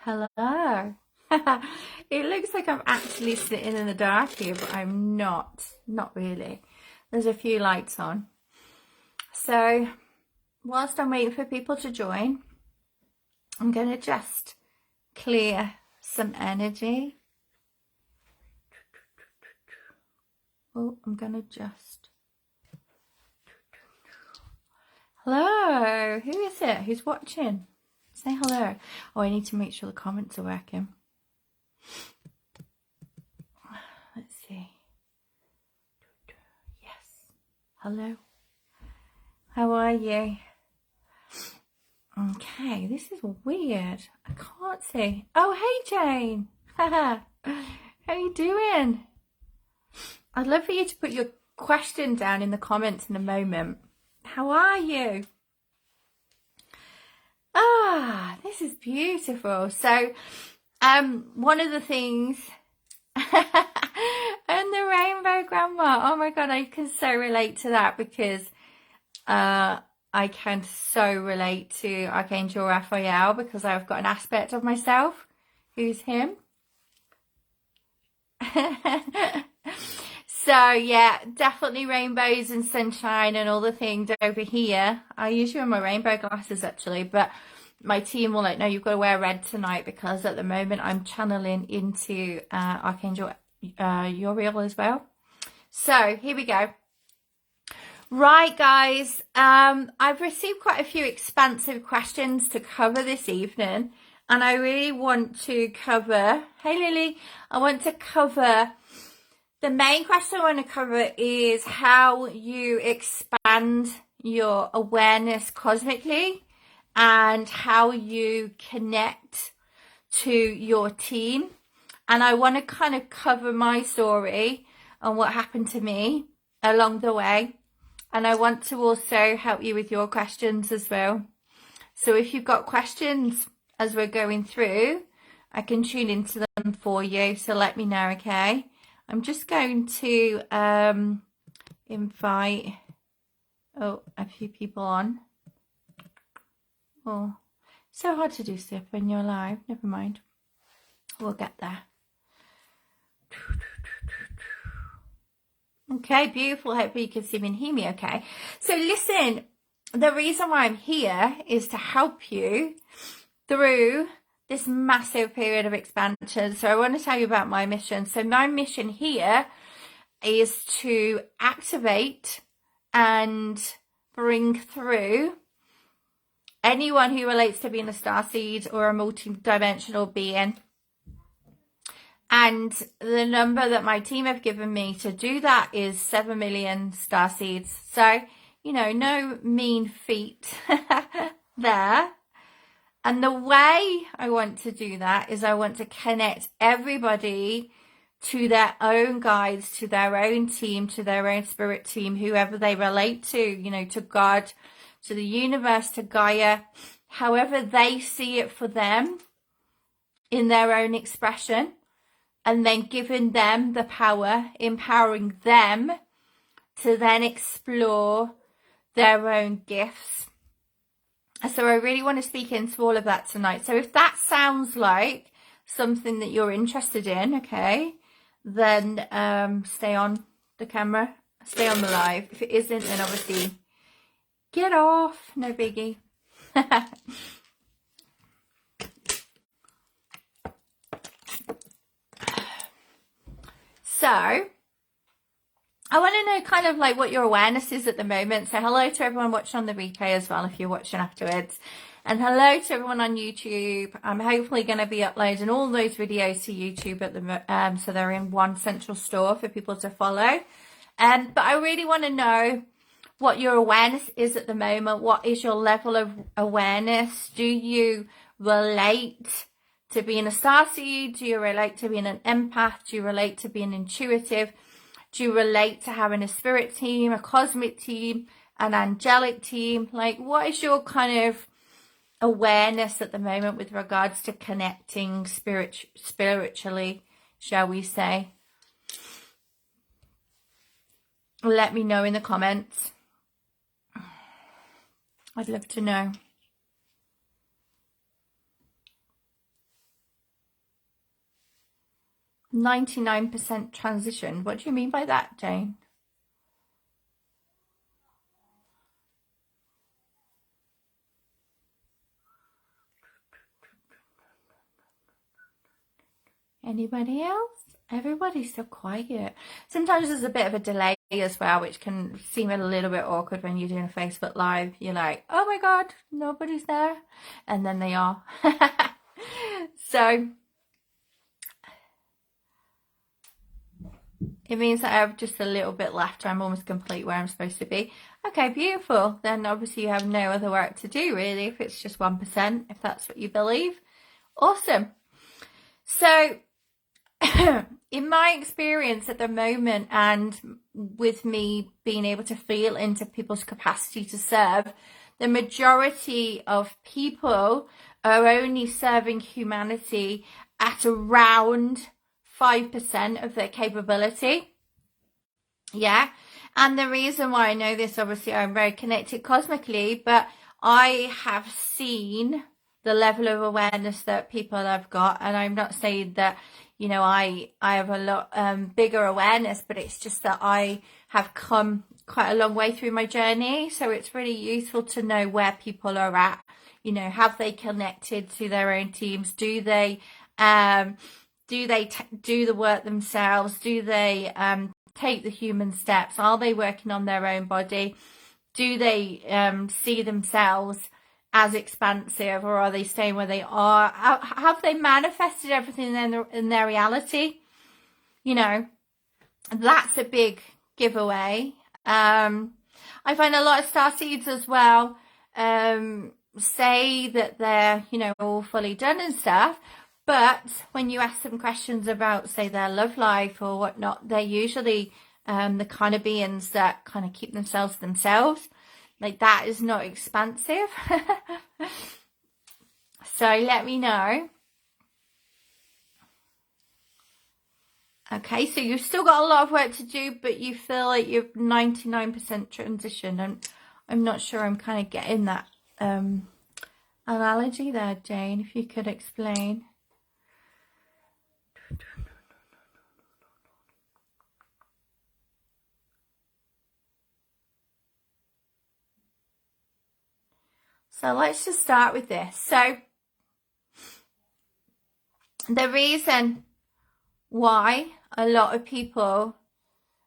Hello. It looks like I'm actually sitting in the dark here, but I'm not. Not really. There's a few lights on. So, whilst I'm waiting for people to join, I'm going to just clear some energy. Oh, I'm going to just... Hello. Who is it? Who's watching? Say hello. Oh, I need to make sure the comments are working. Let's see. Yes. Hello. How are you? Okay, this is weird. I can't see. Oh, hey, Jane. How you doing? I'd love for you to put your question down in the comments in a moment. How are you? Ah, this is beautiful. So, one of the things, and the rainbow grandma. Oh my God, I can so relate to that because I can so relate to Archangel Raphael because I've got an aspect of myself who's him. So yeah, definitely rainbows and sunshine and all the things over here. I usually wear my rainbow glasses actually, but my team will like, no, you've got to wear red tonight because at the moment I'm channeling into Archangel Uriel as well. So here we go. Right, guys, I've received quite a few expansive questions to cover this evening, and I really want to cover, hey Lily, I want to cover, the main question I want to cover is how you expand your awareness cosmically and how you connect to your team. And I want to kind of cover my story and what happened to me along the way. And I want to also help you with your questions as well. So if you've got questions as we're going through, I can tune into them for you. So let me know, okay? I'm just going to invite a few people on. Oh, so hard to do stuff when you're live. Never mind. We'll get there. Okay, beautiful. Hopefully you can see me and hear me okay. So listen, the reason why I'm here is to help you through this massive period of expansion. So I want to tell you about my mission. So my mission here is to activate and bring through anyone who relates to being a starseed or a multi-dimensional being. And the number that my team have given me to do that is 7 million starseeds. So, you know, no mean feat there. And the way I want to do that is I want to connect everybody to their own guides, to their own team, to their own spirit team, whoever they relate to, you know, to God, to the universe, to Gaia, however they see it for them in their own expression. And then giving them the power, empowering them to then explore their own gifts. So I really want to speak into all of that tonight. So if that sounds like something that you're interested in, okay, then stay on the camera, stay on the live. If it isn't, then obviously get off, no biggie. So, I want to know kind of like what your awareness is at the moment. So hello to everyone watching on the replay as well if you're watching afterwards. And hello to everyone on YouTube. I'm hopefully going to be uploading all those videos to YouTube at the so they're in one central store for people to follow. But I really want to know what your awareness is at the moment. What is your level of awareness? Do you relate to being a starseed? Do you relate to being an empath? Do you relate to being intuitive? Do you relate to having a spirit team, a cosmic team, an angelic team? Like, what is your kind of awareness at the moment with regards to connecting spiritually, shall we say? Let me know in the comments. I'd love to know. 99% transition. What do you mean by that, Jane? Anybody else? Everybody's so quiet. Sometimes there's a bit of a delay as well, which can seem a little bit awkward when you're doing a Facebook Live. You're like, oh my God, nobody's there. And then they are. So it means that I have just a little bit left. I'm almost complete where I'm supposed to be. Okay, beautiful. Then obviously you have no other work to do really, if it's just 1%, if that's what you believe. Awesome. So in my experience at the moment, and with me being able to feel into people's capacity to serve, the majority of people are only serving humanity at around 5% of their capability. Yeah. And the reason why I know this, obviously I'm very connected cosmically, but I have seen the level of awareness that people have got. And I'm not saying that, you know, I have a lot bigger awareness, but it's just that I have come quite a long way through my journey. So it's really useful to know where people are at. You know, have they connected to their own teams? Do they do the work themselves? Do they take the human steps? Are they working on their own body? Do they see themselves as expansive, or are they staying where they are? Have they manifested everything in their reality? You know, that's a big giveaway. I find a lot of starseeds as well say that they're, you know, all fully done and stuff. But when you ask them questions about, say, their love life or whatnot, they're usually the kind of beings that kind of keep themselves. Like, that is not expansive. So let me know. Okay, so you've still got a lot of work to do, but you feel like you're 99% transition. And I'm not sure I'm kind of getting that analogy there, Jane, if you could explain. So let's just start with this. So the reason why a lot of people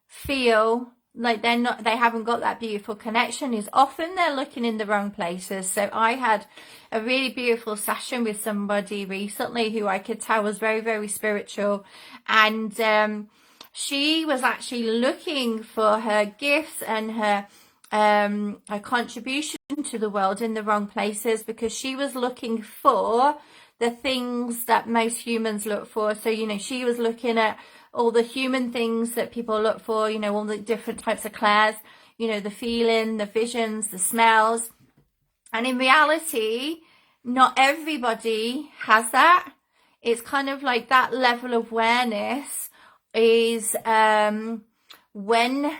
feel like they haven't got that beautiful connection is often they're looking in the wrong places. So I had a really beautiful session with somebody recently who I could tell was very, very spiritual, and she was actually looking for her gifts and her contribution to the world in the wrong places, because she was looking for the things that most humans look for. So, you know, she was looking at all the human things that people look for, you know, all the different types of clairs, you know, the feeling, the visions, the smells. And in reality, not everybody has that. It's kind of like that level of awareness is when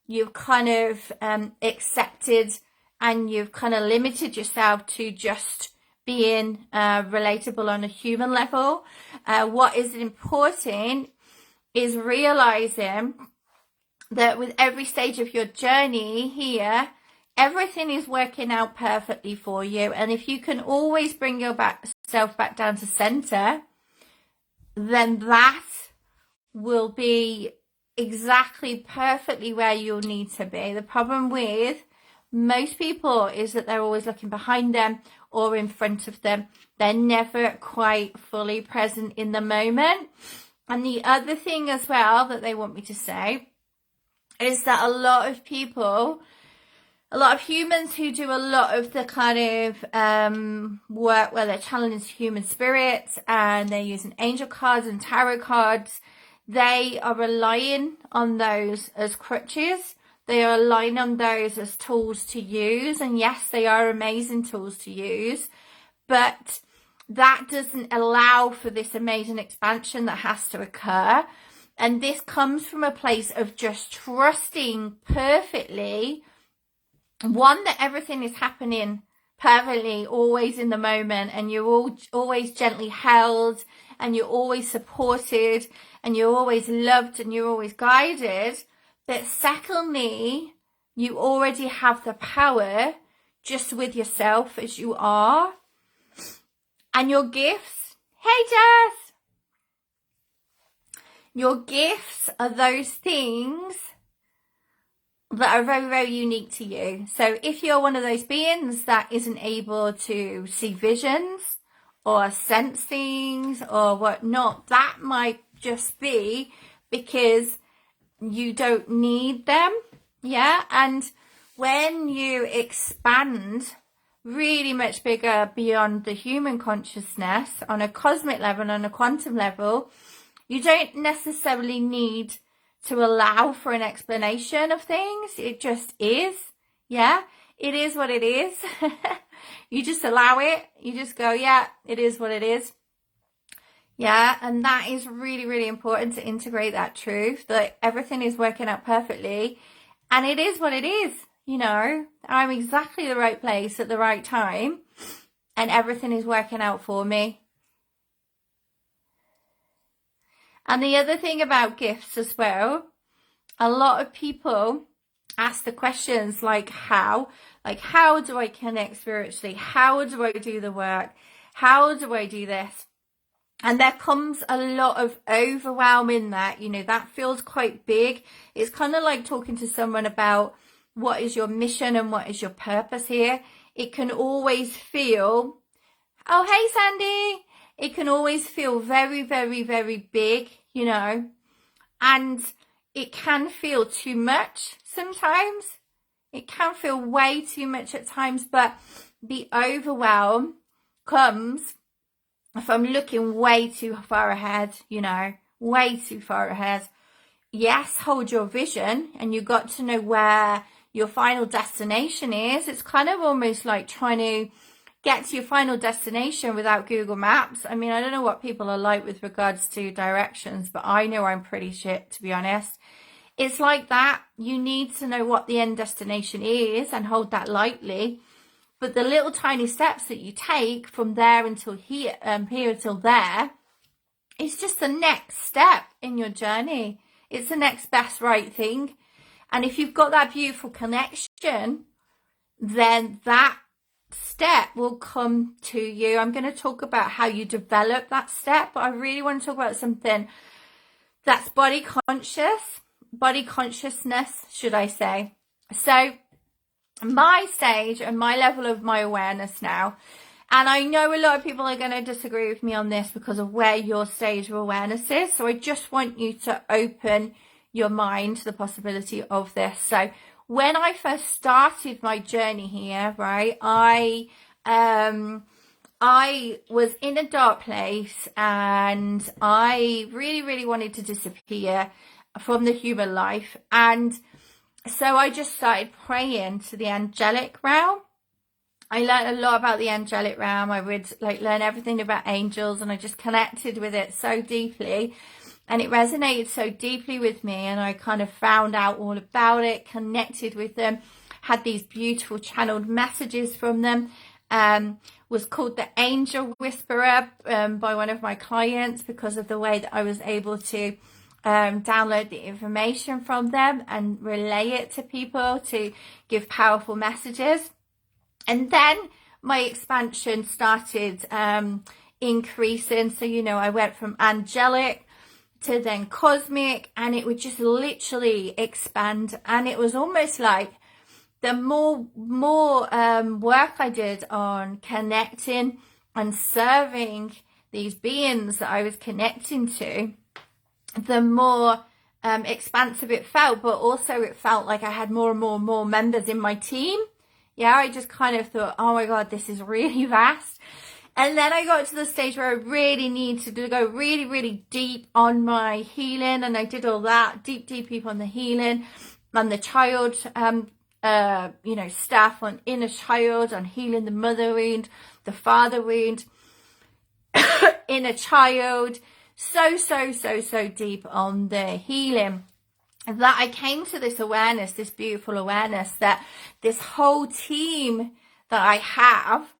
you've kind of accepted and you've kind of limited yourself to just being relatable on a human level. What is important is realizing that with every stage of your journey here, everything is working out perfectly for you. And if you can always bring yourself back down to center, then that will be exactly perfectly where you'll need to be. The problem with most people is that they're always looking behind them or in front of them. They're never quite fully present in the moment. And the other thing as well that they want me to say is that a lot of people, a lot of humans who do a lot of the kind of work where they're channeling human spirits and they're using angel cards and tarot cards, they are relying on those as crutches. They are relying on those as tools to use. And yes, they are amazing tools to use, but that doesn't allow for this amazing expansion that has to occur. And this comes from a place of just trusting perfectly, one, that everything is happening perfectly, always in the moment, and you're always gently held and you're always supported and you're always loved and you're always guided. But secondly, you already have the power just with yourself as you are. And your gifts, hey Jess, your gifts are those things that are very, very unique to you. So if you're one of those beings that isn't able to see visions or sense things or whatnot, that might just be because you don't need them. Yeah. And when you expand really much bigger beyond the human consciousness on a cosmic level, on a quantum level, you don't necessarily need to allow for an explanation of things. It just is. Yeah, it is what it is. You just allow it. You just go, yeah, it is what it is. Yeah, and that is really, really important to integrate that truth that everything is working out perfectly and it is what it is. You know, I'm exactly the right place at the right time and everything is working out for me. And the other thing about gifts as well, a lot of people ask the questions like how do I connect spiritually? How do I do the work? How do I do this? And there comes a lot of overwhelm in that, you know, that feels quite big. It's kind of like talking to someone about what is your mission and what is your purpose here. It can always feel, oh, hey, Sandy. It can always feel very, very, very big, you know, and it can feel too much sometimes. It can feel way too much at times, but the overwhelm comes from looking way too far ahead, you know, way too far ahead. Yes, hold your vision and you got to know where your final destination is. It's kind of almost like trying to get to your final destination without Google Maps. I mean, I don't know what people are like with regards to directions, but I know I'm pretty shit, to be honest. It's like that. You need to know what the end destination is and hold that lightly. But the little tiny steps that you take from there until here until there, it's just the next step in your journey. It's the next best right thing. And if you've got that beautiful connection, then that step will come to you. I'm going to talk about how you develop that step, but I really want to talk about something that's body consciousness, should I say. So my stage and my level of my awareness now, and I know a lot of people are going to disagree with me on this because of where your stage of awareness is. So I just want you to open your mind to the possibility of this. So when I first started my journey here, right, I was in a dark place and I really, really wanted to disappear from the human life. And so I just started praying to the angelic realm. I learned a lot about the angelic realm. I would learn everything about angels and I just connected with it so deeply. And it resonated so deeply with me and I kind of found out all about it, connected with them, had these beautiful channeled messages from them. Was called the Angel Whisperer by one of my clients because of the way that I was able to download the information from them and relay it to people to give powerful messages. And then my expansion started increasing. So, you know, I went from angelic to then cosmic and it would just literally expand. And it was almost like the more work I did on connecting and serving these beings that I was connecting to, the more expansive it felt, but also it felt like I had more and more members in my team. Yeah, I just kind of thought, oh my God, this is really vast. And then I got to the stage where I really needed to go really, really deep on my healing. And I did all that, deep on the healing and the child, stuff on inner child, on healing the mother wound, the father wound, inner child. So deep on the healing. That I came to this awareness, this beautiful awareness that this whole team that I have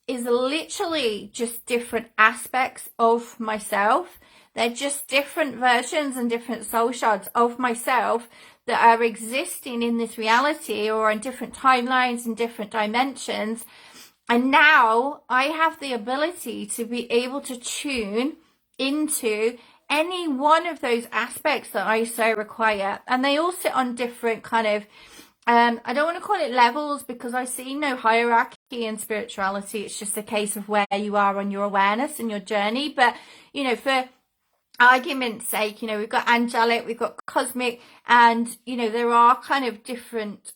is literally just different aspects of myself. They're just different versions and different soul shards of myself that are existing in this reality or on different timelines and different dimensions. And now I have the ability to be able to tune into any one of those aspects that I so require. And they all sit on different kind of, I don't want to call it levels, because I see no hierarchy in spirituality. It's just a case of where you are on your awareness and your journey. But, you know, for argument's sake, you know, we've got angelic, we've got cosmic, and, you know, there are kind of different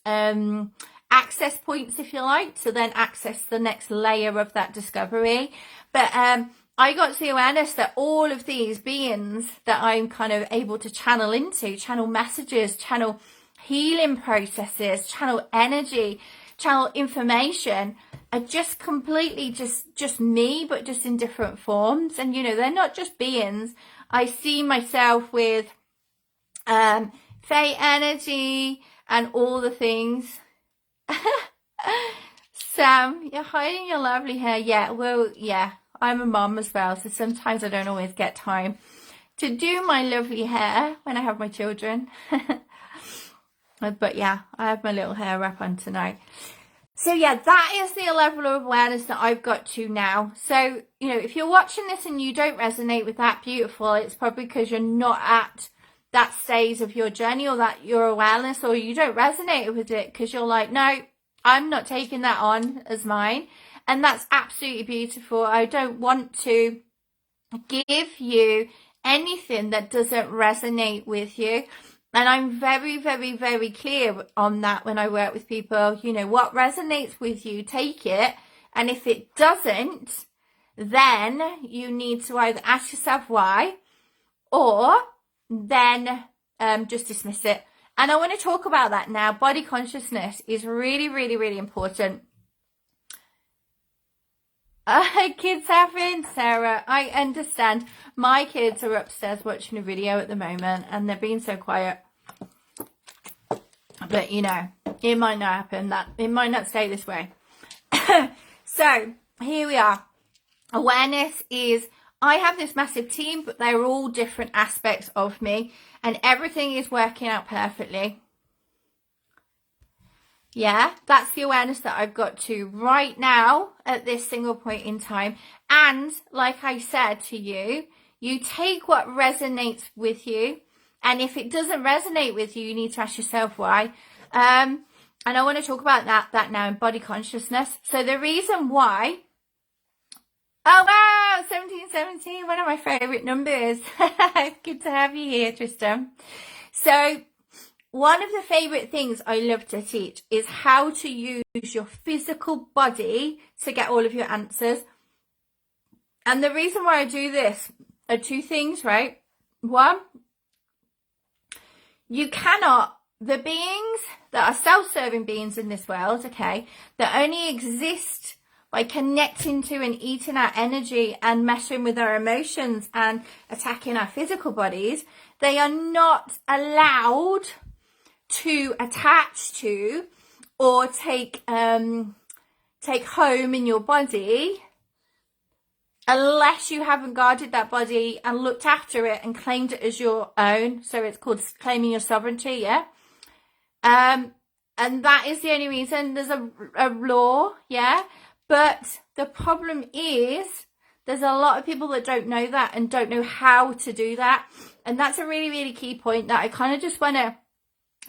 access points, if you like, to then access the next layer of that discovery. But I got to the awareness that all of these beings that I'm kind of able to channel into, channel messages, channel healing processes, channel energy, channel information, are just completely just me, but just in different forms. And, you know, they're not just beings. I see myself with Fey energy and all the things. Sam, you're hiding your lovely hair. Yeah, well, yeah, I'm a mom as well, so sometimes I don't always get time to do my lovely hair when I have my children. But yeah, I have my little hair wrap on tonight. So yeah, that is the level of awareness that I've got to now. So, you know, if you're watching this and you don't resonate with that, beautiful, it's probably because you're not at that stage of your journey, or that your awareness, or you don't resonate with it because you're like, no, I'm not taking that on as mine. And that's absolutely beautiful. I don't want to give you anything that doesn't resonate with you. And I'm very, very, very clear on that when I work with people. You know, what resonates with you, take it. And if it doesn't, then you need to either ask yourself why, or then just dismiss it. And I want to talk about that now. Body consciousness is really, really, really important. Kids having, Sarah, I understand. My kids are upstairs watching a video at the moment and they're being so quiet. But, you know, it might not happen. It might not stay this way. So, here we are. Awareness is, I have this massive team, but they're all different aspects of me. And everything is working out perfectly. Yeah, that's the awareness that I've got to right now at this single point in time. And like I said to you, you take what resonates with you. And if it doesn't resonate with you, you need to ask yourself why. And I want to talk about that now in body consciousness. So the reason why, oh wow, 1717, one of my favorite numbers. Good to have you here, Tristan. So one of the favorite things I love to teach is how to use your physical body to get all of your answers. And the reason why I do this are two things, right? One, you cannot, the beings that are self-serving beings in this world, okay, that only exist by connecting to and eating our energy and messing with our emotions and attacking our physical bodies, they are not allowed to attach to or take home in your body unless you haven't guarded that body and looked after it and claimed it as your own. So it's called claiming your sovereignty, yeah? And that is the only reason. There's a law, yeah? But the problem is there's a lot of people that don't know that and don't know how to do that. And that's a really, really key point that I kind of just want to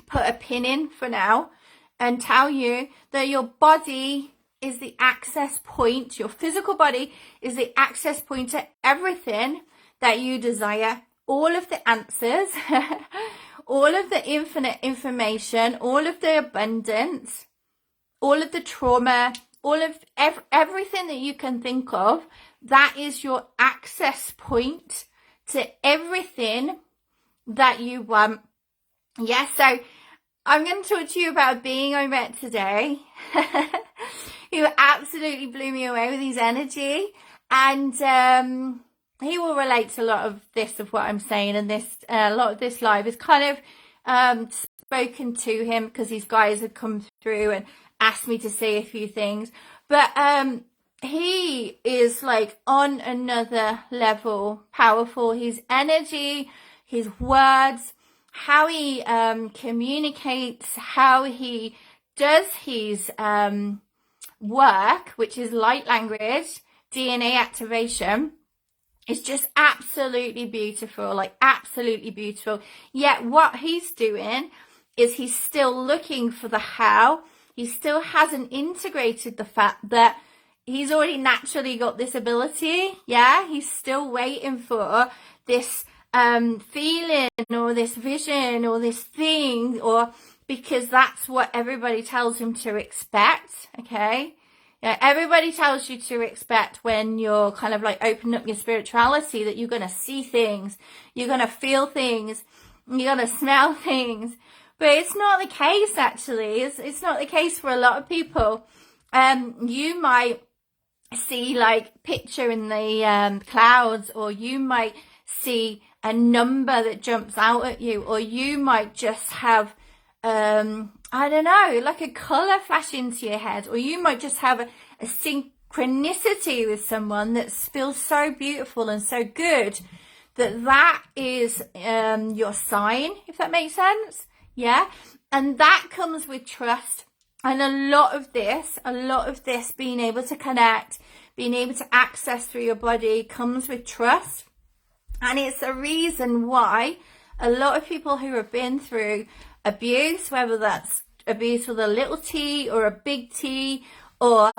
put a pin in for now and tell you that your body is the access point. Your physical body is the access point to everything that you desire. All of the answers, all of the infinite information, all of the abundance, all of the trauma, all of everything that you can think of, that is your access point to everything that you want. Yes, so I'm going to talk to you about a being I met today who absolutely blew me away with his energy, and he will relate to a lot of this of what I'm saying, and this a lot of this live is kind of spoken to him because these guys had come through and asked me to say a few things. But he is like on another level, powerful. His energy, his words, how he communicates, how he does his work, which is light language, DNA activation, is just absolutely beautiful, like absolutely beautiful. Yet what he's doing is he's still looking for the how. He still hasn't integrated the fact that he's already naturally got this ability. Yeah, he's still waiting for this feeling or this vision or this thing, or because that's what everybody tells him to expect. Okay. Yeah, everybody tells you to expect when you're kind of like opening up your spirituality that you're going to see things, you're going to feel things, you're going to smell things. But it's not the case, actually. It's not the case for a lot of people. You might see like picture in the clouds, or you might see a number that jumps out at you, or you might just have I don't know, like a color flash into your head, or you might just have a synchronicity with someone that feels so beautiful and so good that is your sign, if that makes sense. Yeah, and that comes with trust. And a lot of this being able to connect, being able to access through your body comes with trust. And it's a reason why a lot of people who have been through abuse, whether that's abuse with a little t or a big T, or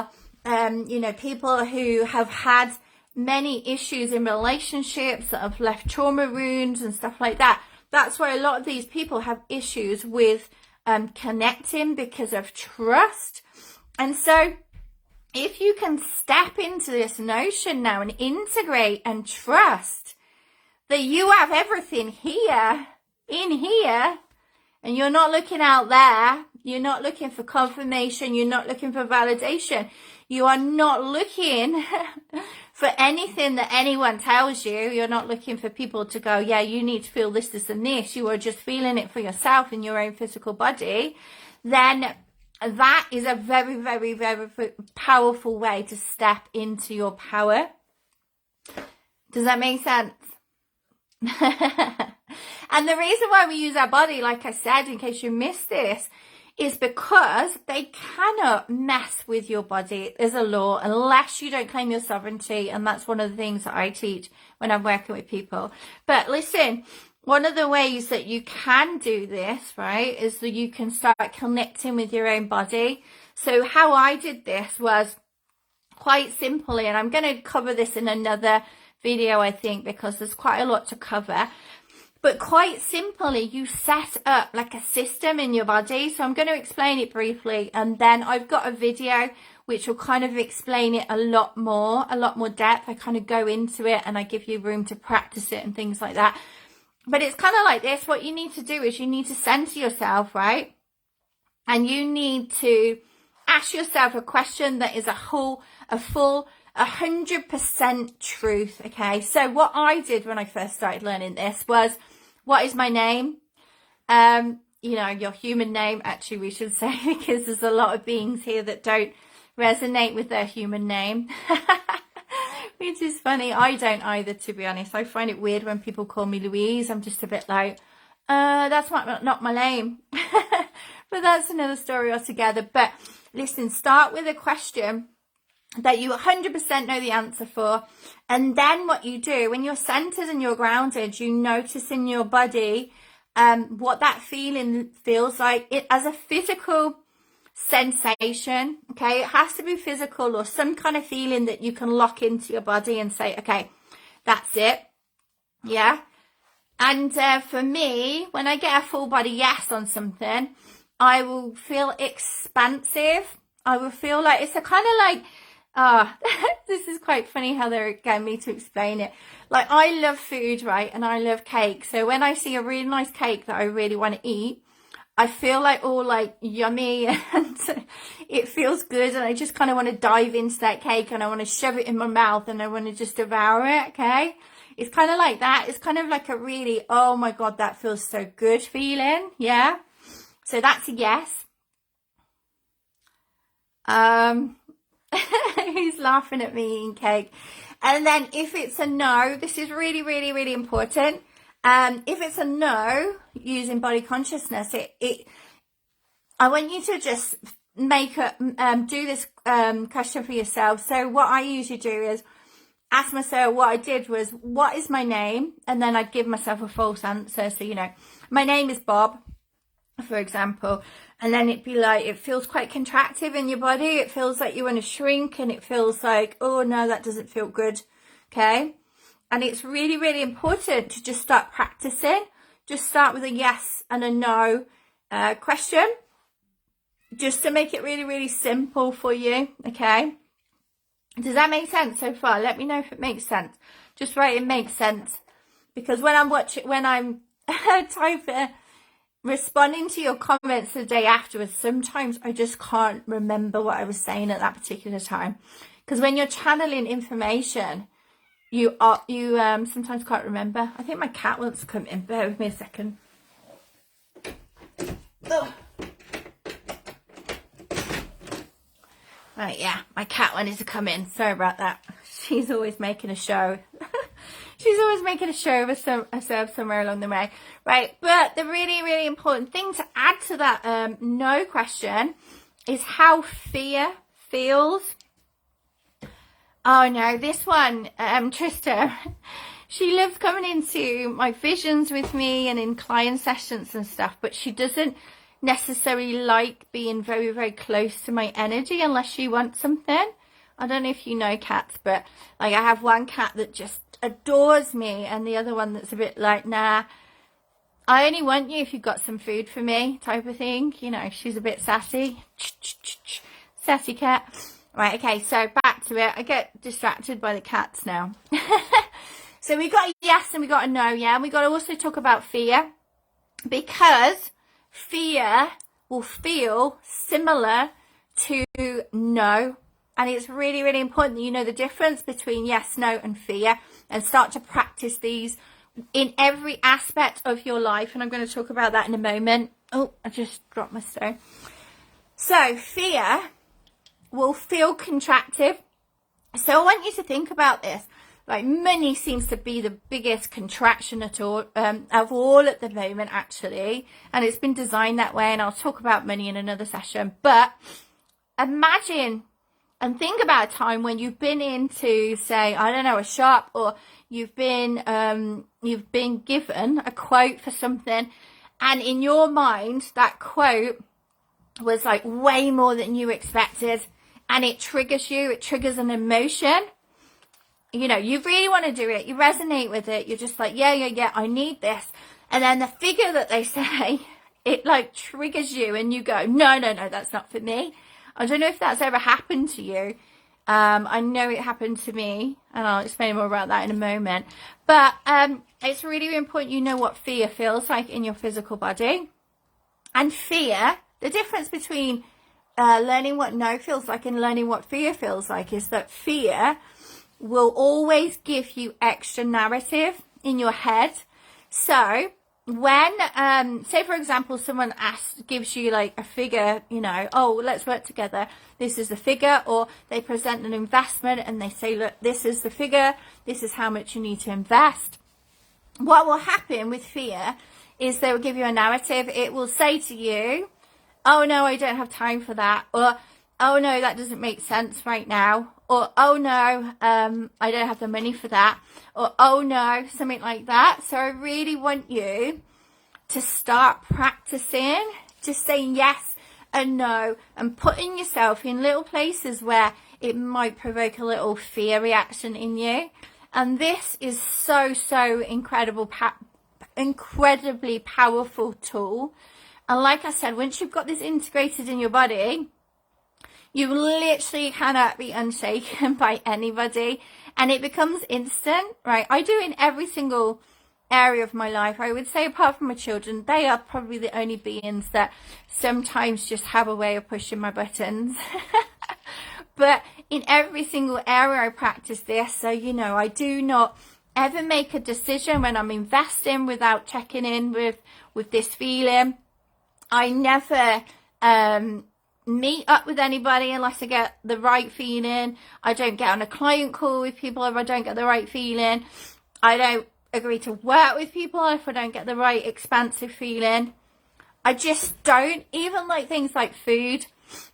people who have had many issues in relationships that have left trauma wounds and stuff like that. That's why a lot of these people have issues with connecting because of trust. And so if you can step into this notion now and integrate and trust that you have everything here, in here, and you're not looking out there, you're not looking for confirmation, you're not looking for validation, you are not looking for anything that anyone tells you, you're not looking for people to go, yeah, you need to feel this, this, and this, you are just feeling it for yourself in your own physical body, then that is a very, very, very powerful way to step into your power. Does that make sense? And the reason why we use our body, like I said, in case you missed this, is because they cannot mess with your body. There's a law, unless you don't claim your sovereignty. And that's one of the things that I teach when I'm working with people. But listen, one of the ways that you can do this, right, is that you can start connecting with your own body. So how I did this was quite simply, and I'm going to cover this in another video, I think, because there's quite a lot to cover. But quite simply, you set up like a system in your body. So I'm going to explain it briefly, and then I've got a video which will kind of explain it a lot more depth. I kind of go into it and I give you room to practice it and things like that. But it's kind of like this. What you need to do is you need to center yourself, right? And you need to ask yourself a question that is a full 100% truth. Okay. So what I did when I first started learning this was, what is my name? Your human name, actually, we should say, because there's a lot of beings here that don't resonate with their human name, which is funny. I don't either, to be honest. I find it weird when people call me Louise. I'm just a bit like, that's not my name. But that's another story altogether. But listen, start with a question that you 100% know the answer for. And then what you do, when you're centered and you're grounded, you notice in your body what that feeling feels like. It as a physical sensation, okay? It has to be physical or some kind of feeling that you can lock into your body and say, okay, that's it. Yeah. And for me, when I get a full body yes on something, I will feel expansive. I will feel like it's a kind of like, this is quite funny how they're getting me to explain it. Like, I love food, right? And I love cake. So when I see a really nice cake that I really want to eat, I feel like all like yummy and it feels good. And I just kind of want to dive into that cake and I want to shove it in my mouth and I want to just devour it. Okay. It's kind of like that. It's kind of like a really, oh my God, that feels so good feeling. Yeah. So that's a yes. who's laughing at me eating cake. And then if it's a no, this is really, really, really important. If it's a no, using body consciousness, I want you to just do this question for yourself. So what I usually do is ask myself, what I did was, what is my name? And then I'd give myself a false answer. So, you know, my name is Bob, for example. And then it'd be like, it feels quite contractive in your body. It feels like you want to shrink, and it feels like, oh no, that doesn't feel good. Okay. And it's really, really important to just start practicing. Just start with a yes and a no question, just to make it really, really simple for you. Okay. Does that make sense so far? Let me know if it makes sense. Just write it makes sense. Because when I'm typing, responding to your comments the day afterwards, sometimes I just can't remember what I was saying at that particular time. Because when you're channeling information, you sometimes can't remember. I think my cat wants to come in. Bear with me a second. Ugh. Right, yeah, my cat wanted to come in. Sorry about that. She's always making a show. She's always making a show of herself somewhere along the way. Right, but the really, really important thing to add to that no question is how fear feels. Oh no, this one, Trista, she loves coming into my visions with me and in client sessions and stuff, but she doesn't necessarily like being very, very close to my energy unless she wants something. I don't know if you know cats, but like I have one cat that just adores me, and the other one that's a bit like, nah, I only want you if you've got some food for me, type of thing. You know, she's a bit sassy. Sassy cat. Right, okay, so back to it. I get distracted by the cats now. So we got a yes and we got a no, yeah? And we got to also talk about fear, because fear will feel similar to no. And it's really, really important that you know the difference between yes, no, and fear, and start to practice these in every aspect of your life. And I'm going to talk about that in a moment. Oh, I just dropped my stone. So fear will feel contractive. So I want you to think about this. Like, money seems to be the biggest contraction of all at the moment, actually. And it's been designed that way. And I'll talk about money in another session. But imagine and think about a time when you've been into, say, I don't know, a shop, or you've been given a quote for something, and in your mind that quote was like way more than you expected, and it triggers you. It triggers an emotion. You know, you really want to do it. You resonate with it. You're just like, yeah, I need this. And then the figure that they say, it like triggers you, and you go, no, that's not for me. I don't know if that's ever happened to you. I know it happened to me, and I'll explain more about that in a moment. But it's really important you know what fear feels like in your physical body. And fear, the difference between learning what no feels like and learning what fear feels like is that fear will always give you extra narrative in your head. So when, say for example, someone gives you like a figure, you know, oh, let's work together. This is the figure. Or they present an investment and they say, look, this is the figure. This is how much you need to invest. What will happen with fear is they will give you a narrative. It will say to you, oh no, I don't have time for that. Or, oh no, that doesn't make sense right now. Or, oh no, I don't have the money for that. Or, oh no, something like that. So I really want you to start practicing just saying yes and no, and putting yourself in little places where it might provoke a little fear reaction in you. And this is so incredibly powerful tool. And like I said, once you've got this integrated in your body, you literally cannot be unshaken by anybody, and it becomes instant, right? I do in every single area of my life. I would say, apart from my children, they are probably the only beings that sometimes just have a way of pushing my buttons. But in every single area I practice this. So, you know, I do not ever make a decision when I'm investing without checking in with this feeling. I never meet up with anybody unless I get the right feeling. I don't get on a client call with people if I don't get the right feeling. I don't agree to work with people if I don't get the right expansive feeling. I just don't, even like things like food.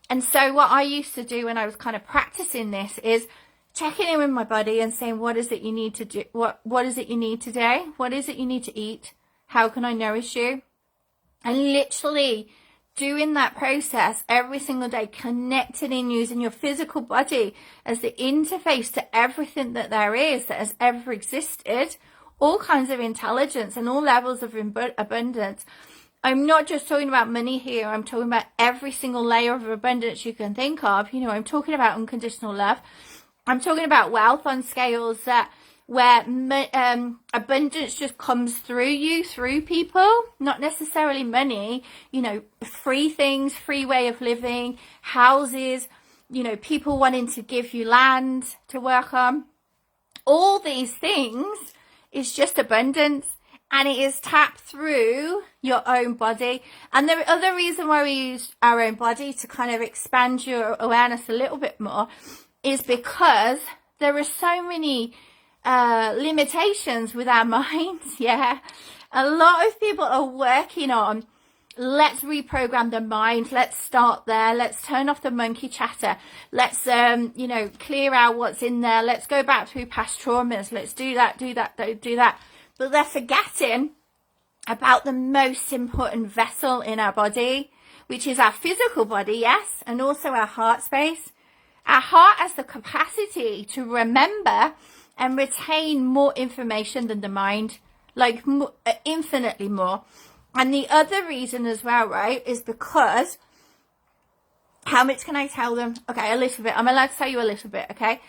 And so what I used to do when I was kind of practicing this is checking in with my body and saying, what is it you need to do? What is it you need today? What is it you need to eat? How can I nourish you? And literally doing that process every single day, connecting in using your physical body as the interface to everything that there is, that has ever existed, all kinds of intelligence and all levels of abundance. I'm not just talking about money here. I'm talking about every single layer of abundance you can think of. You know, I'm talking about unconditional love. I'm talking about wealth on scales where abundance just comes through you, through people, not necessarily money. You know, free things, free way of living, houses, you know, people wanting to give you land to work on. All these things is just abundance. And it is tapped through your own body. And the other reason why we use our own body to kind of expand your awareness a little bit more is because there are so many limitations with our minds. Yeah, a lot of people are working on, let's reprogram the mind. Let's start there. Let's turn off the monkey chatter. Let's, you know, clear out what's in there. Let's go back through past traumas. Let's do that, do that, do that. But they're forgetting about the most important vessel in our body, which is our physical body, yes, and also our heart space. Our heart has the capacity to remember and retain more information than the mind, like infinitely more. And the other reason as well, right, is because, how much can I tell them? Okay, a little bit. I'm allowed to tell you a little bit, okay?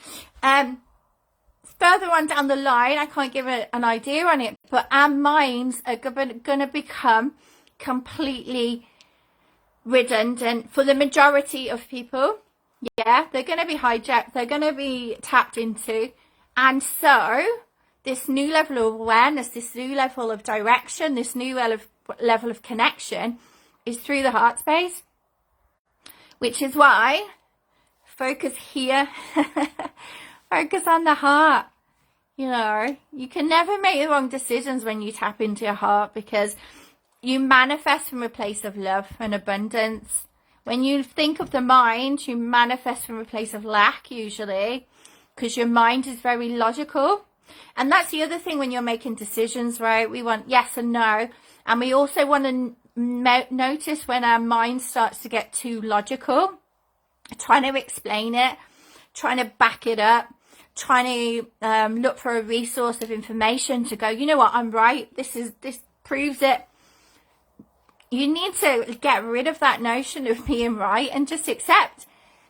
Further on down the line, I can't give an idea on it, but our minds are going to become completely redundant for the majority of people. Yeah, they're going to be hijacked. They're going to be tapped into. And so this new level of awareness, this new level of direction, this new level of connection is through the heart space, which is why focus here. Focus on the heart. You know, you can never make the wrong decisions when you tap into your heart, because you manifest from a place of love and abundance. When you think of the mind, you manifest from a place of lack usually, because your mind is very logical. And that's the other thing when you're making decisions, right? We want yes and no. And we also want to notice when our mind starts to get too logical, trying to explain it, trying to back it up, trying to look for a resource of information to go, you know what, I'm right. This proves it. You need to get rid of that notion of being right and just accept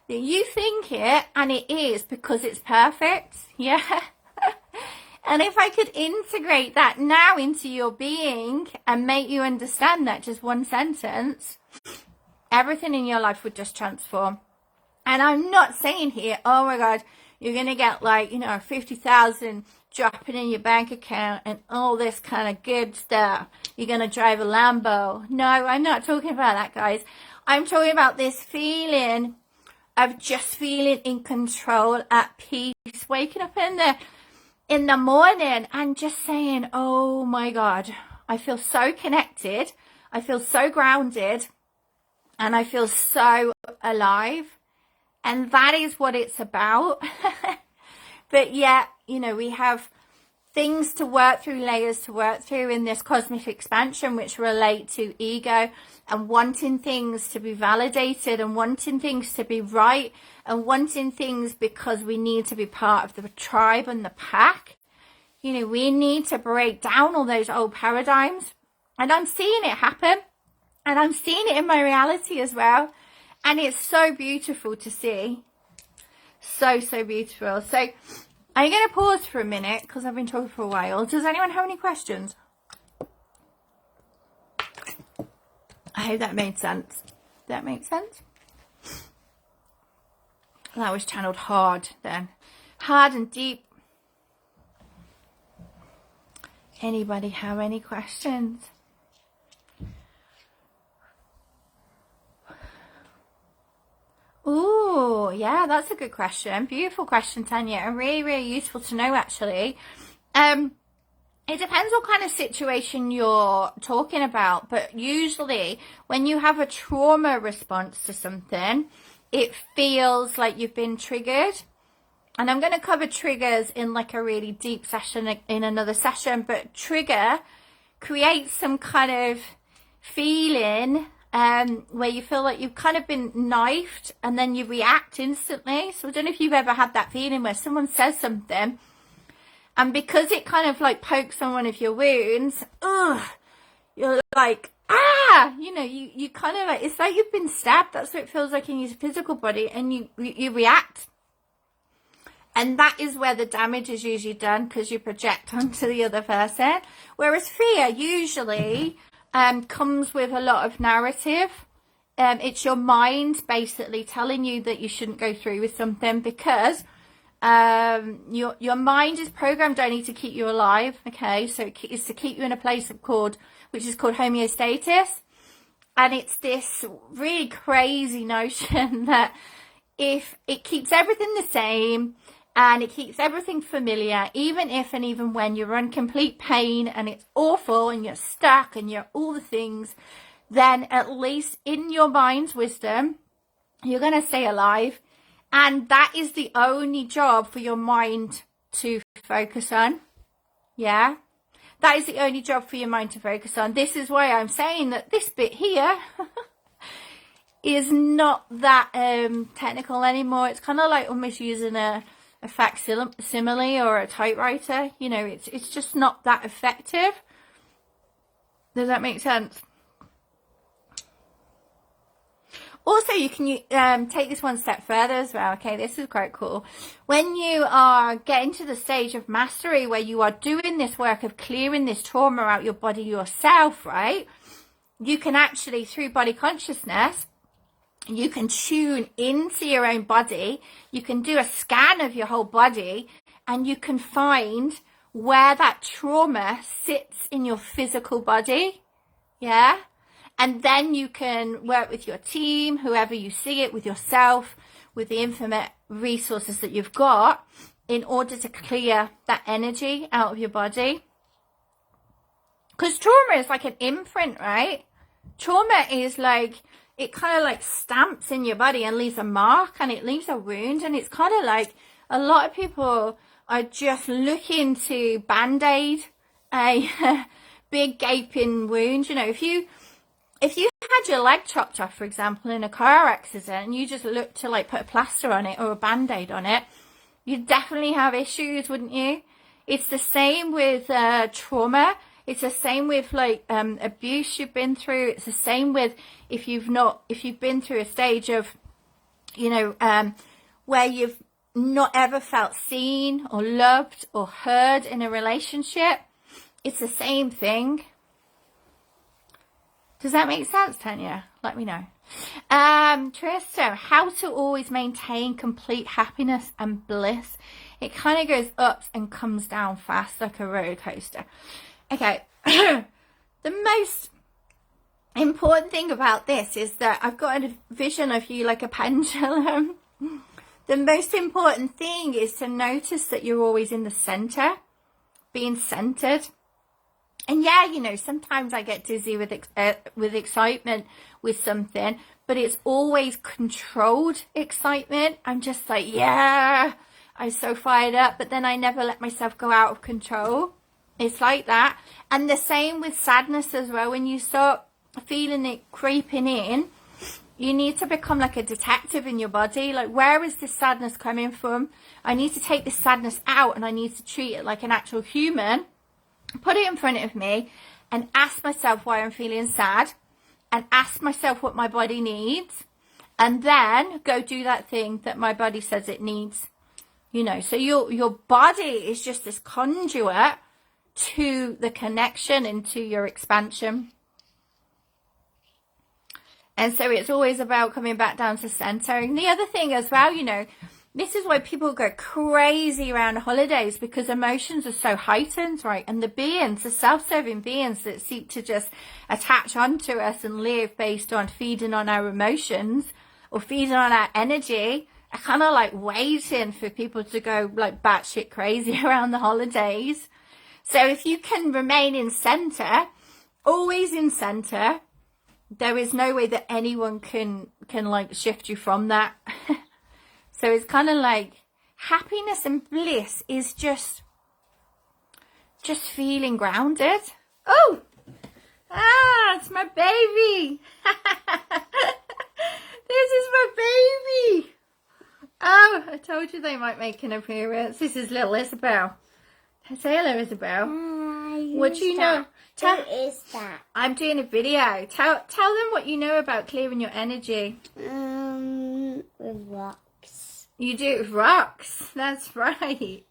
that you think it and it is, because it's perfect. Yeah. And if I could integrate that now into your being and make you understand that just one sentence, everything in your life would just transform. And I'm not saying here, oh my God, you're going to get like, you know, 50,000 dropping in your bank account and all this kind of good stuff. You're going to drive a Lambo. No, I'm not talking about that, guys. I'm talking about this feeling of just feeling in control, at peace, waking up in the morning and just saying, oh my God, I feel so connected. I feel so grounded and I feel so alive. And that is what it's about. But yet, you know, we have things to work through, layers to work through in this cosmic expansion, which relate to ego and wanting things to be validated and wanting things to be right and wanting things because we need to be part of the tribe and the pack. You know, we need to break down all those old paradigms. And I'm seeing it happen. And I'm seeing it in my reality as well. And it's so beautiful to see. So, so beautiful. So I'm going to pause for a minute because I've been talking for a while. Does anyone have any questions? I hope that made sense. That makes sense? That was channeled hard then. Hard and deep. Anybody have any questions? Yeah, that's a good question. Beautiful question, Tanya, and really, really useful to know, actually. It depends what kind of situation you're talking about, but usually when you have a trauma response to something, it feels like you've been triggered. And I'm going to cover triggers in like a really deep session in another session, but trigger creates some kind of feeling where you feel like you've kind of been knifed and then you react instantly. So I don't know if you've ever had that feeling where someone says something, and because it kind of like pokes on one of your wounds, you're like, you kind of like, it's like you've been stabbed. That's what it feels like in your physical body, and you react. And that is where the damage is usually done, because you project onto the other person. Whereas fear usually comes with a lot of narrative. It's your mind basically telling you that you shouldn't go through with something, because your mind is programmed only to keep you alive. Okay, so it's to keep you in a place which is called homeostasis, and it's this really crazy notion that if it keeps everything the same and it keeps everything familiar, even if and even when you're in complete pain and it's awful and you're stuck and you're all the things, then at least in your mind's wisdom you're going to stay alive. And that is the only job for your mind to focus on. Yeah, that is the only job for your mind to focus on. This is why I'm saying that this bit here is not that technical anymore. It's kind of like almost using a facsimile or a typewriter. You know, it's just not that effective. Does that make sense? Also, you can take this one step further as well. Okay, this is quite cool. When you are getting to the stage of mastery where you are doing this work of clearing this trauma out your body yourself, right? You can actually, through body consciousness, you can tune into your own body. You can do a scan of your whole body, and you can find where that trauma sits in your physical body. Yeah. And then you can work with your team, whoever you see it, with yourself, with the infinite resources that you've got, in order to clear that energy out of your body. Because trauma is like an imprint, right? Trauma is like, it kind of like stamps in your body and leaves a mark, and it leaves a wound. And it's kind of like a lot of people are just looking to band-aid a big gaping wound. You know, if you had your leg chopped off, for example, in a car accident, and you just look to like put a plaster on it or a band-aid on it, you'd definitely have issues, wouldn't you? It's the same with trauma. It's the same with like abuse you've been through. It's the same with if you've been through a stage of, you know, where you've not ever felt seen or loved or heard in a relationship. It's the same thing. Does that make sense, Tanya? Let me know. Trista, how to always maintain complete happiness and bliss. It kind of goes up and comes down fast like a roller coaster. Okay. The most important thing about this is that I've got a vision of you like a pendulum. The most important thing is to notice that you're always in the center, being centered. And yeah, you know, sometimes I get dizzy with excitement with something, but it's always controlled excitement. I'm just like, yeah, I'm so fired up, but then I never let myself go out of control. It's like that. And the same with sadness as well. When you start feeling it creeping in, you need to become like a detective in your body. Like, where is this sadness coming from? I need to take this sadness out, and I need to treat it like an actual human. Put it in front of me and ask myself why I'm feeling sad, and ask myself what my body needs, and then go do that thing that my body says it needs. You know, so your body is just this conduit to the connection and to your expansion. And so it's always about coming back down to center. And the other thing as well, you know, this is why people go crazy around holidays, because emotions are so heightened, right? And the self-serving beings that seek to just attach onto us and live based on feeding on our emotions or feeding on our energy are kind of like waiting for people to go like batshit crazy around the holidays. So if you can remain in center, always in center, there is no way that anyone can like shift you from that. So it's kind of like happiness and bliss is just feeling grounded. Oh, it's my baby. This is my baby. Oh, I told you they might make an appearance. This is little Isabel. Say hello, Isabel. What do you know? Who is that? I'm doing a video. Tell them what you know about clearing your energy. With rocks. You do it with rocks. That's right.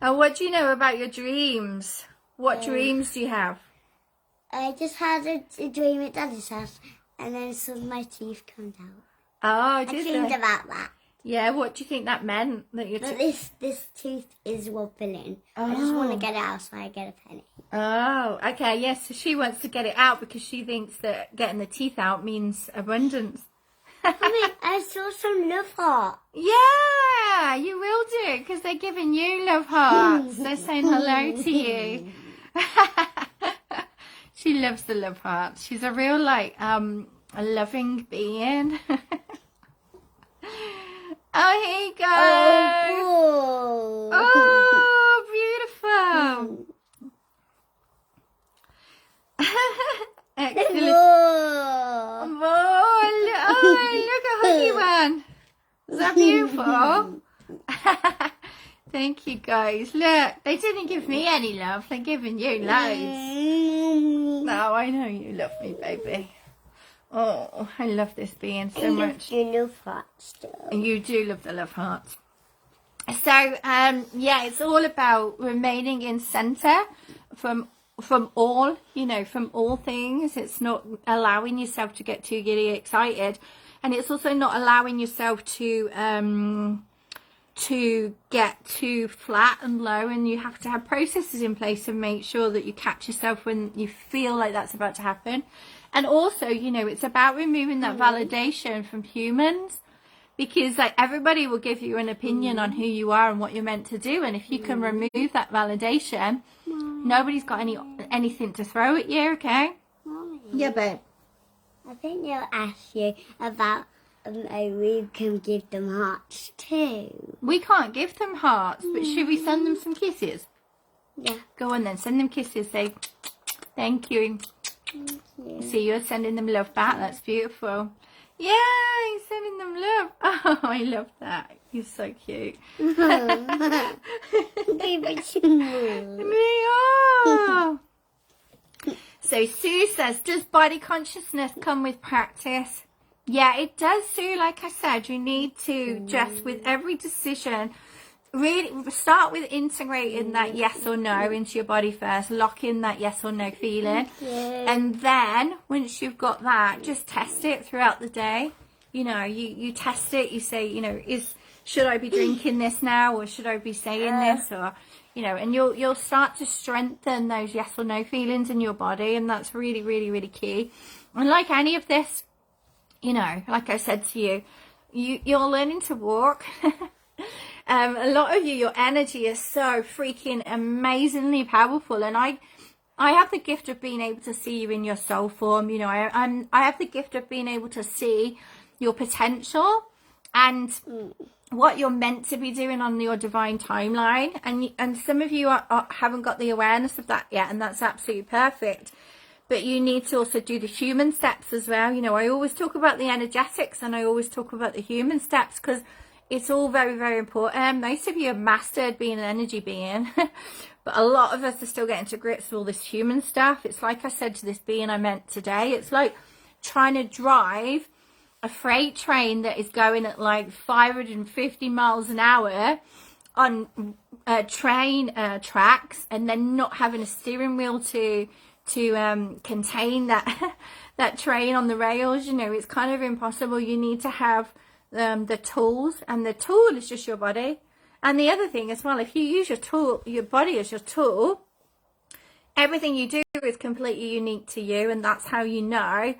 And what do you know about your dreams? What dreams do you have? I just had a dream at Daddy's house, and then some of my teeth come out. Oh, I dreamed about that. Yeah, what do you think that meant? That this tooth is wobbling. I just want to get it out so I get a penny. Oh, okay, yes. So she wants to get it out because she thinks that getting the teeth out means abundance. I saw some love heart. Yeah, you will do because they're giving you love hearts. They're saying hello to you. She loves the love hearts. She's a real like a loving being. Oh, here you go. Oh, beautiful. Excellent. Oh, look a huggy one. Is that beautiful? Thank you, guys. Look, they didn't give me any love. They're giving you loads. No, I know you love me, baby. Oh, I love this being so much. You love hearts too. You do love the love hearts. So, yeah, it's all about remaining in center from all, from all things. It's not allowing yourself to get too giddy excited, and it's also not allowing yourself to get too flat and low. And you have to have processes in place to make sure that you catch yourself when you feel like that's about to happen. And also, it's about removing that validation from humans, because like everybody will give you an opinion on who you are and what you're meant to do. And if you can remove that validation, nobody's got anything to throw at you, okay? Mommy, Yeah, babe. I think they'll ask you about we can give them hearts too. We can't give them hearts, but should we send them some kisses? Yeah. Go on then, send them kisses. Say thank you. Thank you. See, you're sending them love back. That's beautiful. Yeah, you're sending them love. Oh, I love that. You're so cute. They are. So Sue says, does body consciousness come with practice? Yeah, it does, Sue. Like I said, you need to just, with every decision, really start with integrating that yes or no into your body first. Lock in that yes or no feeling. And then once you've got that, just test it throughout the day. You test it. You say, should I be drinking this now, or should I be saying this, or and you'll start to strengthen those yes or no feelings in your body. And that's really, really, really key. And like any of this, like I said to you, you're learning to walk. A lot of your energy is so freaking amazingly powerful, and I have the gift of being able to see you in your soul form. I have the gift of being able to see your potential and what you're meant to be doing on your divine timeline. And some of you haven't got the awareness of that yet, and that's absolutely perfect. But you need to also do the human steps as well. I always talk about the energetics, and I always talk about the human steps, because it's all very, very important. Most of you have mastered being an energy being, but a lot of us are still getting to grips with all this human stuff. It's like I said to this being I met today, it's like trying to drive a freight train that is going at like 550 miles an hour on train tracks, and then not having a steering wheel to contain that train on the rails. It's kind of impossible. You need to have the tools, and the tool is just your body. And the other thing as well, if you use your body as your tool, everything you do is completely unique to you, and that's how you know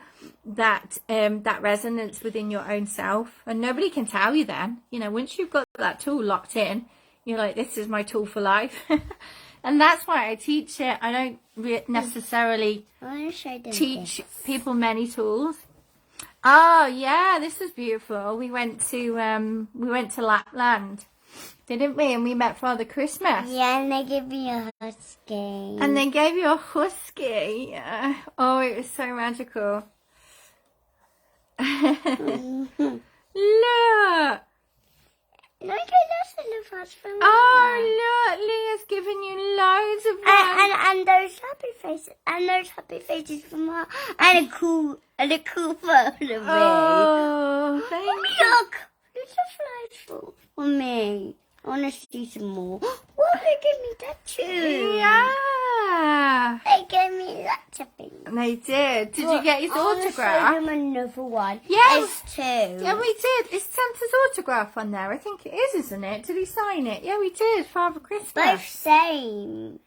that that resonance within your own self, and nobody can tell you then. You know, once you've got that tool locked in, you're like, this is my tool for life. And that's why I teach it. I don't necessarily teach people many tools. Oh yeah, this is beautiful. We went to Lapland, didn't we? And we met Father Christmas. Yeah, and they gave me a husky. And they gave you a husky. Yeah. Oh, it was so magical. Look. Look at this little house from Oh, look. Leah's giving you loads of love. and those happy faces. And those happy faces from her. And a cool photo of me. Oh, thank you. Look. There's a flies for me. I want to see some more. Well, they gave me that too. Yeah. They gave me lots of things. They did. Did you get his autograph? I want to show them another one. Yes. It's two. Yeah, we did. Is Santa's autograph on there? I think it is, isn't it? Did he sign it? Yeah, we did. Father Christmas. Both same.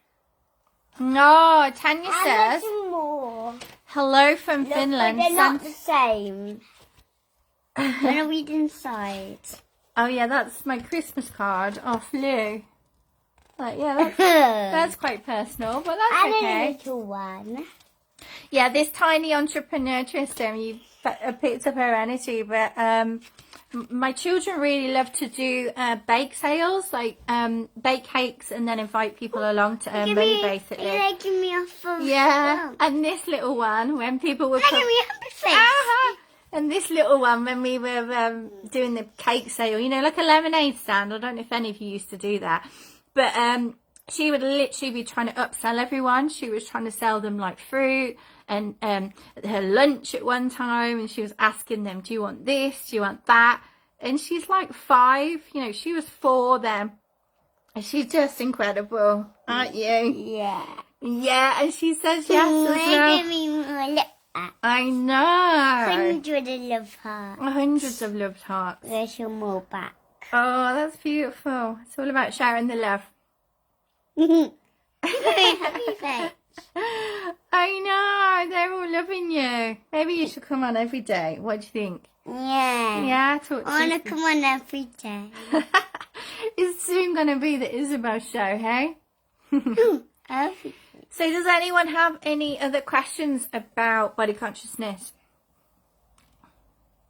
No, Tanya And says, there's more. hello from Look, Finland. but they're not the same. When I read inside. Oh yeah, that's my Christmas card off Lou. Like, yeah, that's quite personal, but that's And okay. a little one. Yeah, this tiny entrepreneur, Tristan, you picked up her energy, but my children really love to do bake sales, like bake cakes and then invite people along to earn money, basically. They give me a full Yeah, and this little one, when people were... They give me a happy face. Uh-huh. And this little one, when we were doing the cake sale, you know, like a lemonade stand. I don't know if any of you used to do that. But she would literally be trying to upsell everyone. She was trying to sell them like fruit and her lunch at one time. And she was asking them, do you want this? Do you want that? And she's like 5. You know, she was 4 then. And she's just incredible, aren't you? Yeah. Yeah, and she says yes as well. Give me more lip. I know. 100 love hearts. Hundreds of love hearts. There's some more back. Oh, that's beautiful. It's all about sharing the love. Happy face. I know. They're all loving you. Maybe you should come on every day. What do you think? Yeah. Yeah, talk to I you. want to come on every day. It's soon going to be the Isabel show, hey? Every So does anyone have any other questions about body consciousness?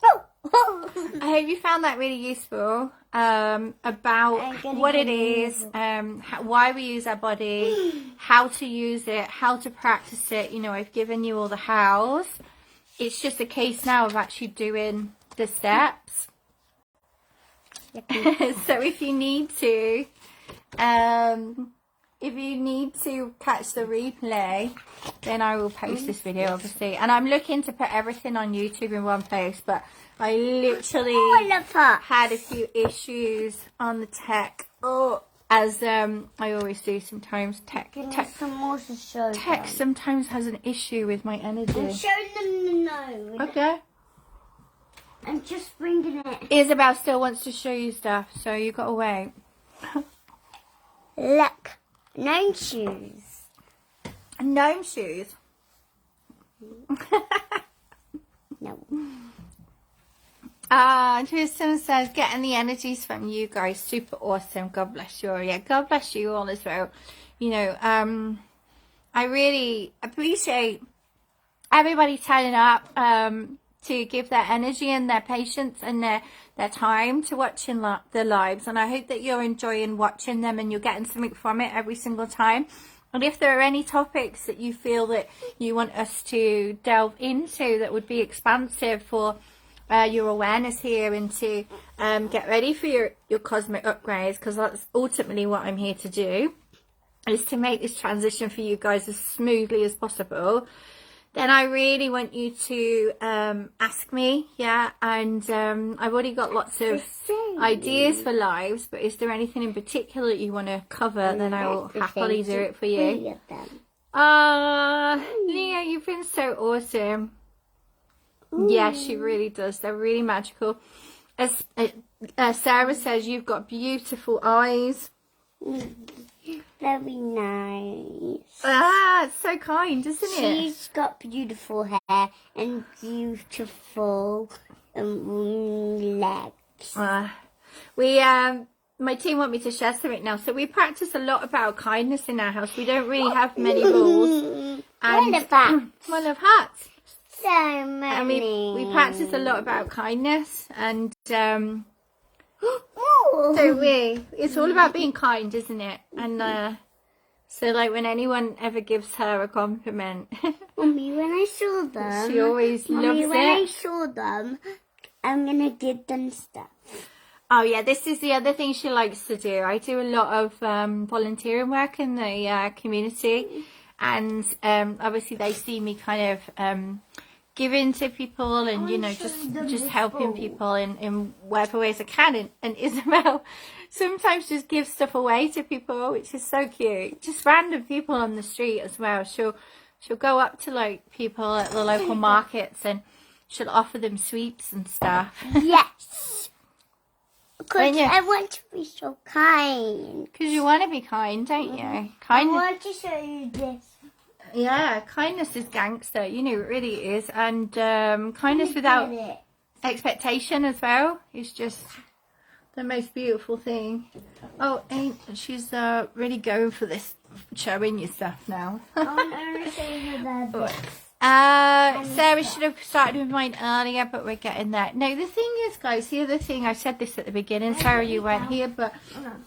I hope you found that really useful, about what it is, why we use our body, how to use it, how to practice it. You know, I've given you all the hows. It's just a case now of actually doing the steps. So if you need to, catch the replay, then I will post this video, obviously. And I'm looking to put everything on YouTube in one place, but I literally I love her. had a few issues on the tech. Oh, as I always do sometimes. Tech Some more to show tech them. sometimes has an issue with my energy. I'm showing them the nose. Okay. I'm just bringing it. Isabel still wants to show you stuff, so you got to wait. Look. Gnome shoes. Gnome shoes. No. Tristan says, getting the energies from you guys, super awesome. God bless you all. Yeah, God bless you all as well. You know, I really appreciate everybody turning up to give their energy and their patience and their time to watching the lives. And I hope that you're enjoying watching them and you're getting something from it every single time. And if there are any topics that you feel that you want us to delve into that would be expansive for your awareness here and to get ready for your cosmic upgrades, because that's ultimately what I'm here to do, is to make this transition for you guys as smoothly as possible, then I really want you to ask me. Yeah, and I've already got lots of ideas for lives, but is there anything in particular that you want to cover? Then I will happily do it for you. Leah, you've been so awesome. Yeah, she really does. They're really magical. As Sarah says, you've got beautiful eyes. Very nice. it's so kind, isn't it? She's got beautiful hair and beautiful legs. My team want me to share something now. So we practice a lot about kindness in our house. We don't really have many rules. What about? Well, of hearts. So many. And we practice a lot about kindness, and don't we? It's all about being kind, isn't it? And so, like, when anyone ever gives her a compliment, Mommy, when I saw them, she always loves when it. I saw them, I'm gonna give them stuff. Oh yeah, this is the other thing she likes to do. I do a lot of volunteering work in the community, and obviously they see me kind of giving to people, and you know, just helping people in whatever ways I can. And Isabel sometimes just gives stuff away to people, which is so cute. Just random people on the street as well. She'll go up to like people at the local markets, and she'll offer them sweets and stuff. Yes. Because I want to be so kind. Because you want to be kind, don't you? I Kindness, want to show you this. yeah, kindness is gangster, you know, it really is. And kindness without expectation as well is just the most beautiful thing. Oh, she's really going for this showing you stuff now. I want to show you the books. Sarah should have started with mine earlier, but we're getting there. No, the thing is, guys, the other thing, I said this at the beginning, Sarah, you weren't here, but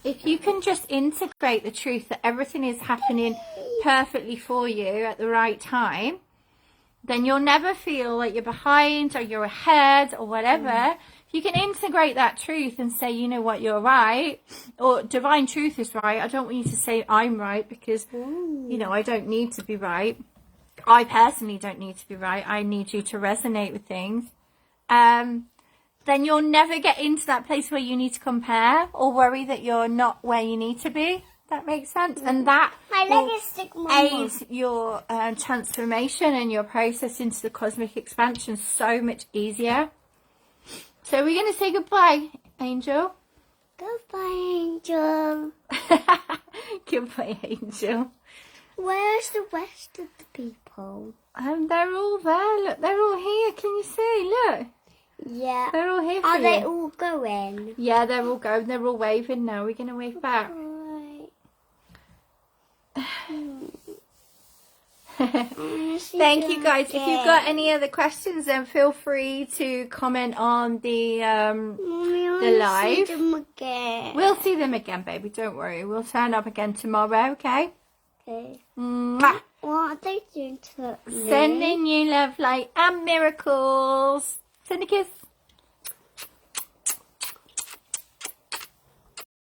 if you can just integrate the truth that everything is happening perfectly for you at the right time, then you'll never feel like you're behind or you're ahead or whatever. If you can integrate that truth and say, you know what, you're right, or divine truth is right. I don't want you to say I'm right, because, you know, I don't need to be right. I personally don't need to be right. I need you to resonate with things. Then you'll never get into that place where you need to compare or worry that you're not where you need to be. That makes sense. And that will aid your transformation and your process into the cosmic expansion so much easier. So we're going to say goodbye, Angel. Goodbye, Angel. Goodbye, Angel. Where's the rest of the people? They're all there. Look, they're all here. Can you see? Look. Yeah. They're all here for Are you. they all going? Yeah, they're all going. They're all waving now. We're going to wave back. Right. Thank you, guys. If you've got any other questions, then feel free to comment on the live. See them again. We'll see them again, baby. Don't worry. We'll turn up again tomorrow, okay? Okay. Mwah. What are they doing to me? Sending you love, light, and miracles. Send a kiss.